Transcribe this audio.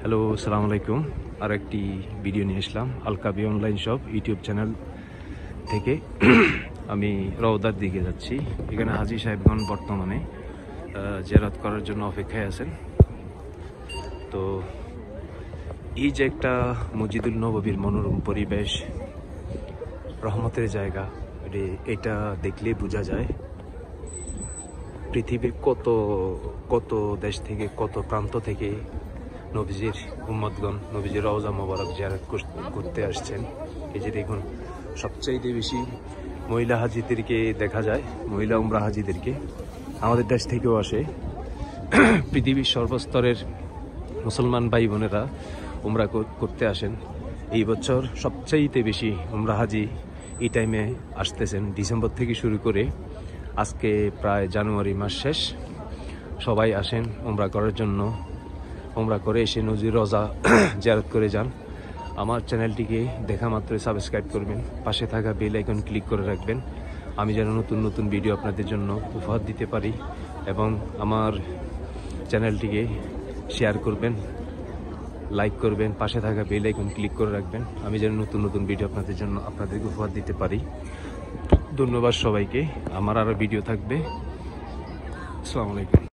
Hello, আসসালামু আলাইকুম। আর একটি ভিডিও নিয়ে আসলাম আলকাবি অনলাইন শপ ইউটিউব চ্যানেল থেকে। আমি রওদার দিকে যাচ্ছি। এখানে হাজী সাহেবগণ বর্তমানে জিয়ারত করার জন্য অপেক্ষায় আছেন। তো এই যে একটা মসজিদুল নববীর মনোরম পরিবেশ, রহমতের জায়গা, এটা দেখলেই বোঝা যায় পৃথিবীর কত কত দেশ থেকে, কত প্রান্ত থেকে নবীজির উম্মতগণ নবীজির রওজা মোবারক জিয়ারত করতে আসছেন। এই যে দেখুন, সবচাইতে বেশি মহিলা হাজিদেরকে দেখা যায়, মহিলা উমরা হাজিদেরকে। আমাদের দেশ থেকেও আসে, পৃথিবীর সর্বস্তরের মুসলমান ভাই বোনেরা উমরা করতে আসেন। এই বছর সবচাইতে বেশি উমরা হাজি এই টাইমে আসতেছেন। ডিসেম্বর থেকে শুরু করে আজকে প্রায় জানুয়ারি মাস শেষ, সবাই আসেন উমরা করার জন্য। উমরা করে এসে নবীজির রওজা জিয়ারত করে যান। আমার চ্যানেলটিকে দেখা মাত্রই সাবস্ক্রাইব করবেন, পাশে থাকা বেল আইকন ক্লিক করে রাখবেন, আমি যেন নতুন নতুন ভিডিও আপনাদের জন্য উপহার দিতে পারি। এবং আমার চ্যানেলটিকে শেয়ার করবেন, লাইক করবেন, পাশে থাকা বেল আইকন ক্লিক করে রাখবেন, আমি যেন নতুন নতুন ভিডিও আপনাদেরকে উপহার দিতে পারি। ধন্যবাদ সবাইকে। আমার আরও ভিডিও থাকবে। আসসালামু আলাইকুম।